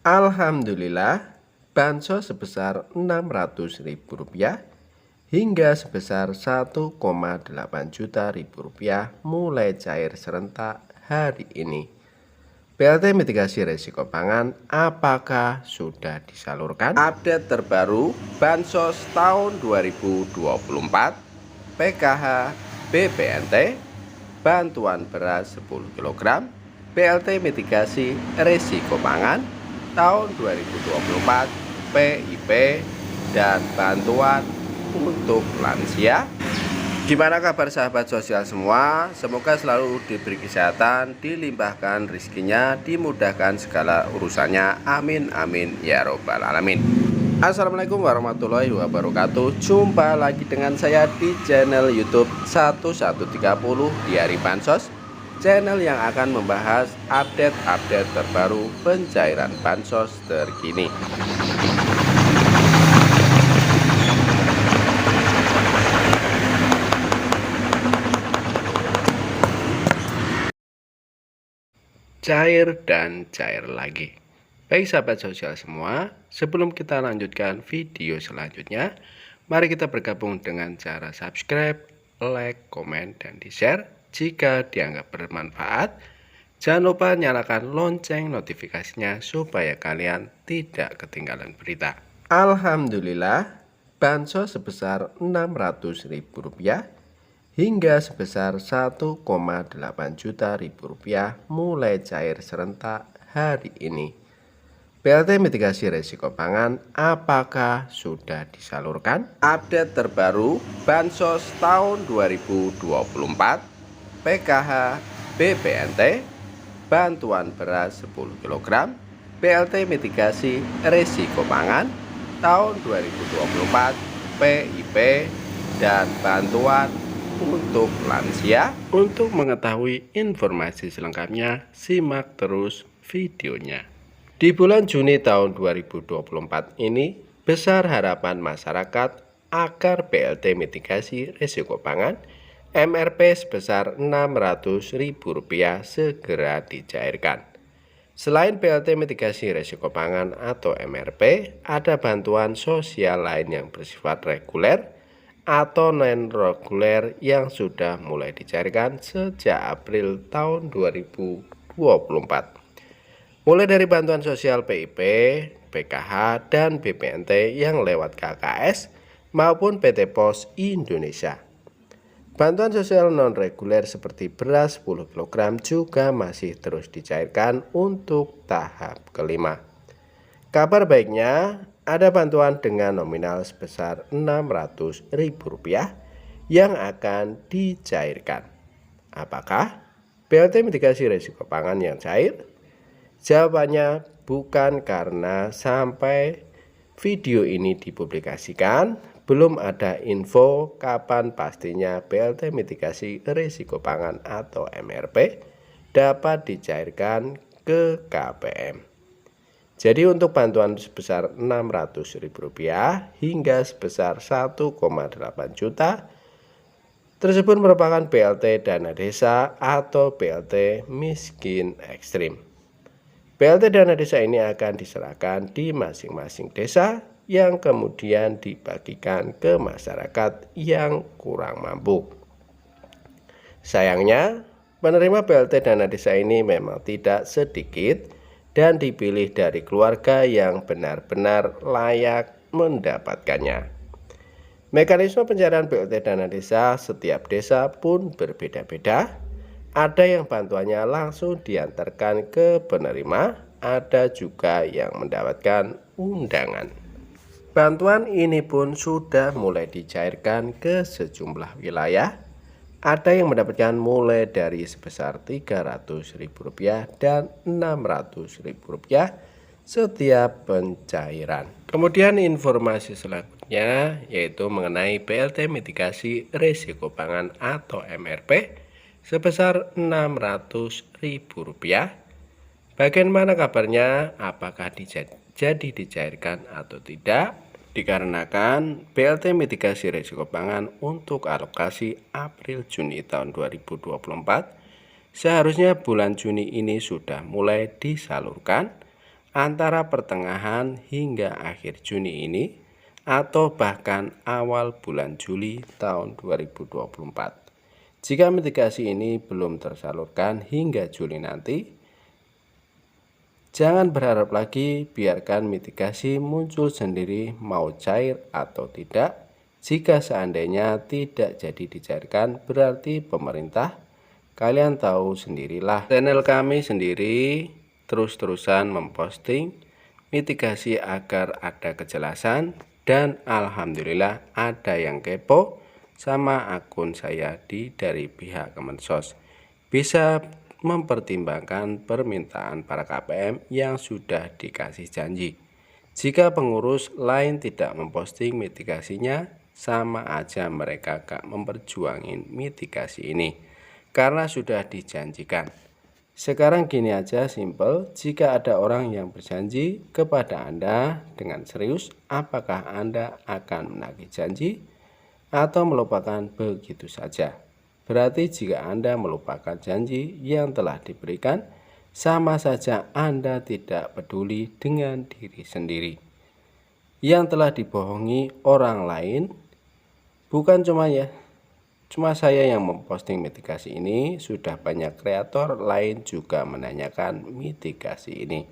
Alhamdulillah, bansos sebesar Rp600.000 hingga sebesar Rp1,8 juta mulai cair serentak hari ini. BLT mitigasi risiko pangan apakah sudah disalurkan? Update terbaru bansos tahun 2024, PKH, BPNT, bantuan beras 10 kg, BLT mitigasi risiko pangan tahun 2024, PIP, dan bantuan untuk lansia. Gimana kabar sahabat sosial semua? Semoga selalu diberi kesehatan, dilimpahkan rezekinya, dimudahkan segala urusannya. Amin amin ya robbal alamin. Assalamualaikum warahmatullahi wabarakatuh. Jumpa lagi dengan saya di channel YouTube 1130 di hari Bansos, channel yang akan membahas update terbaru pencairan bansos terkini. Cair dan cair lagi. Baik sahabat sosial semua, sebelum kita lanjutkan video selanjutnya, mari kita bergabung dengan cara subscribe, like, komen, dan di-share jika dianggap bermanfaat. Jangan lupa nyalakan lonceng notifikasinya supaya kalian tidak ketinggalan berita. Alhamdulillah, bansos sebesar Rp600.000 hingga sebesar Rp1,8 juta mulai cair serentak hari ini. BLT mitigasi risiko pangan apakah sudah disalurkan? Update terbaru bansos tahun 2024, PKH, BPNT, bantuan beras 10 kg, BLT mitigasi risiko pangan tahun 2024, PIP, dan bantuan untuk lansia. Untuk mengetahui informasi selengkapnya, simak terus videonya. Di bulan Juni tahun 2024 ini, besar harapan masyarakat agar BLT mitigasi risiko pangan MRP sebesar Rp600.000 segera dicairkan. Selain BLT mitigasi risiko pangan atau MRP, ada bantuan sosial lain yang bersifat reguler atau non-reguler yang sudah mulai dicairkan sejak April tahun 2024. Mulai dari bantuan sosial PIP, PKH, dan BPNT yang lewat KKS maupun PT Pos Indonesia. Bantuan sosial non-reguler seperti beras 10 kg juga masih terus dicairkan untuk tahap kelima. Kabar baiknya, ada bantuan dengan nominal sebesar Rp600.000 yang akan dicairkan. Apakah BLT mitigasi risiko pangan yang cair? Jawabannya bukan, karena sampai video ini dipublikasikan belum ada info kapan pastinya BLT mitigasi risiko pangan atau MRP dapat dicairkan ke KPM. Jadi untuk bantuan sebesar Rp600.000 hingga sebesar Rp1,8 juta tersebut merupakan BLT dana desa atau BLT miskin ekstrim. BLT dana desa ini akan diserahkan di masing-masing desa yang kemudian dibagikan ke masyarakat yang kurang mampu. Sayangnya, penerima BLT dana desa ini memang tidak sedikit dan dipilih dari keluarga yang benar-benar layak mendapatkannya. Mekanisme pencairan BLT dana desa setiap desa pun berbeda-beda. Ada yang bantuannya langsung diantarkan ke penerima, ada juga yang mendapatkan undangan. Bantuan ini pun sudah mulai dicairkan ke sejumlah wilayah. Ada yang mendapatkan mulai dari sebesar Rp300.000 dan Rp600.000 setiap pencairan. Kemudian informasi selanjutnya yaitu mengenai BLT mitigasi risiko pangan atau MRP sebesar Rp600.000. Bagaimana kabarnya? Apakah jadi dicairkan atau tidak? Dikarenakan BLT mitigasi risiko pangan untuk alokasi April-Juni tahun 2024 seharusnya bulan Juni ini sudah mulai disalurkan. antara pertengahan hingga akhir Juni ini atau bahkan awal bulan Juli tahun 2024. Jika mitigasi ini belum tersalurkan hingga Juli nanti, jangan berharap lagi, biarkan mitigasi muncul sendiri mau cair atau tidak. Jika seandainya tidak jadi dicairkan, berarti pemerintah, kalian tahu sendirilah, channel kami sendiri terus-terusan memposting mitigasi agar ada kejelasan, dan alhamdulillah ada yang kepo sama akun saya dari pihak Kemensos, bisa mempertimbangkan permintaan para KPM yang sudah dikasih janji. Jika pengurus lain tidak memposting mitigasinya, sama aja mereka gak memperjuangin mitigasi ini karena sudah dijanjikan. Sekarang gini aja simple, jika ada orang yang berjanji kepada Anda dengan serius, apakah Anda akan menagih janji atau melupakan begitu saja? Berarti jika Anda melupakan janji yang telah diberikan, sama saja Anda tidak peduli dengan diri sendiri yang telah dibohongi orang lain. Bukan cuma saya yang memposting mitigasi ini, sudah banyak kreator lain juga menanyakan mitigasi ini.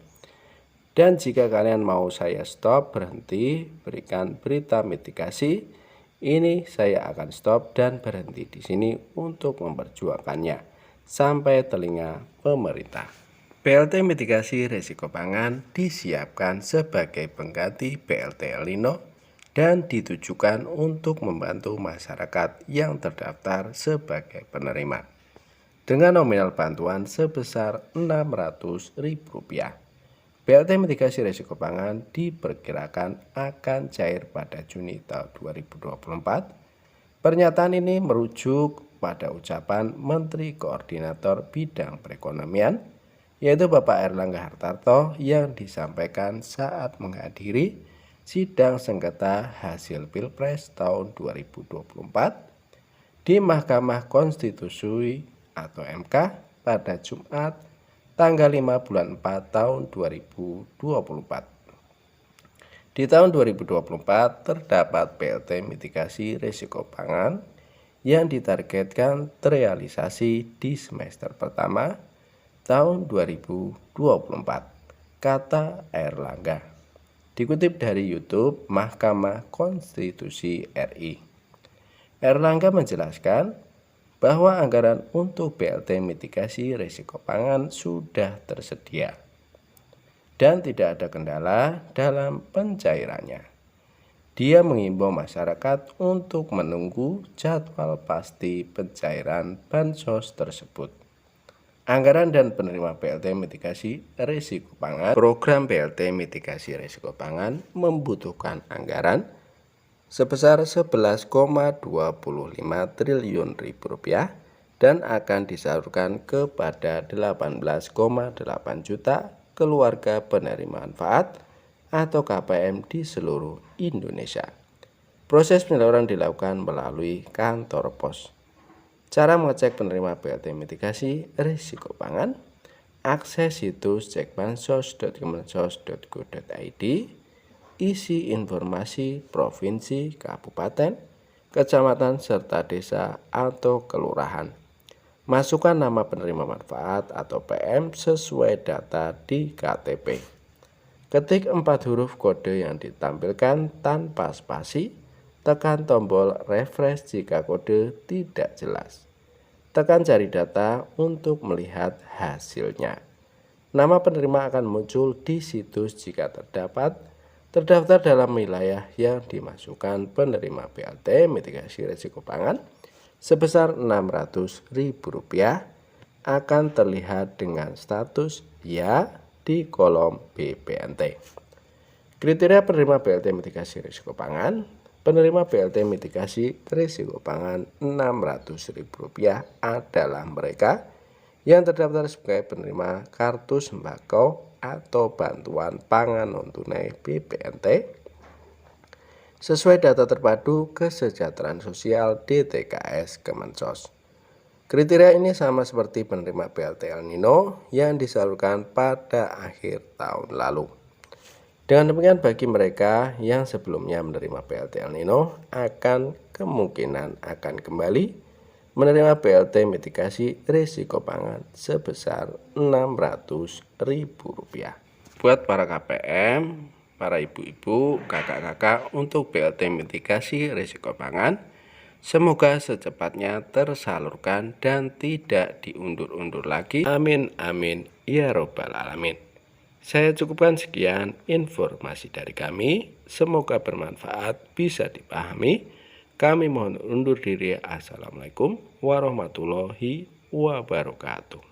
Dan jika kalian mau saya stop, berhenti, berikan berita mitigasi ini, saya akan stop dan berhenti di sini untuk memperjuangkannya sampai telinga pemerintah. BLT mitigasi risiko pangan disiapkan sebagai pengganti BLT El Nino dan ditujukan untuk membantu masyarakat yang terdaftar sebagai penerima dengan nominal bantuan sebesar Rp600.000. BLT mitigasi risiko pangan diperkirakan akan cair pada Juni tahun 2024. Pernyataan ini merujuk pada ucapan Menteri Koordinator Bidang Perekonomian, yaitu Bapak Airlangga Hartarto, yang disampaikan saat menghadiri sidang sengketa hasil Pilpres tahun 2024 di Mahkamah Konstitusi atau MK pada Jumat tanggal 5 bulan 4 tahun 2024. Di tahun 2024 terdapat BLT mitigasi risiko pangan yang ditargetkan terrealisasi di semester pertama tahun 2024, kata Airlangga. Dikutip dari YouTube Mahkamah Konstitusi RI, Airlangga menjelaskan bahwa anggaran untuk BLT mitigasi risiko pangan sudah tersedia dan tidak ada kendala dalam pencairannya. Dia mengimbau masyarakat untuk menunggu jadwal pasti pencairan bansos tersebut. Anggaran dan penerima BLT mitigasi risiko pangan. Program BLT mitigasi risiko pangan membutuhkan anggaran sebesar Rp11,25 triliun dan akan disalurkan kepada 18,8 juta keluarga penerima manfaat atau KPM di seluruh Indonesia. Proses penyaluran dilakukan melalui kantor pos. Cara mengecek penerima BLT mitigasi risiko pangan: akses situs cekbansos.kemensos.go.id, isi informasi provinsi, kabupaten, kecamatan, serta desa atau kelurahan. Masukkan nama penerima manfaat atau PM sesuai data di KTP. Ketik 4 huruf kode yang ditampilkan tanpa spasi. Tekan tombol refresh jika kode tidak jelas. Tekan cari data untuk melihat hasilnya. Nama penerima akan muncul di situs jika terdaftar dalam wilayah yang dimasukkan penerima BLT mitigasi risiko pangan sebesar Rp600.000 akan terlihat dengan status ya di kolom BPNT. Kriteria penerima BLT mitigasi risiko pangan: penerima BLT mitigasi risiko pangan Rp600.000 adalah mereka yang terdaftar sebagai penerima kartu sembako atau bantuan pangan non-tunai BPNT sesuai data terpadu kesejahteraan sosial DTKS Kemensos. Kriteria ini sama seperti penerima BLT El Nino yang disalurkan pada akhir tahun lalu. Dengan demikian bagi mereka yang sebelumnya menerima BLT El Nino kemungkinan akan kembali menerima BLT mitigasi risiko pangan sebesar Rp600.000. Buat para KPM, para ibu-ibu, kakak-kakak untuk BLT mitigasi risiko pangan, semoga secepatnya tersalurkan dan tidak diundur-undur lagi. Amin, amin, ya robbal alamin. Saya cukupkan sekian informasi dari kami. Semoga bermanfaat, bisa dipahami. Kami mohon undur diri. Assalamualaikum warahmatullahi wabarakatuh.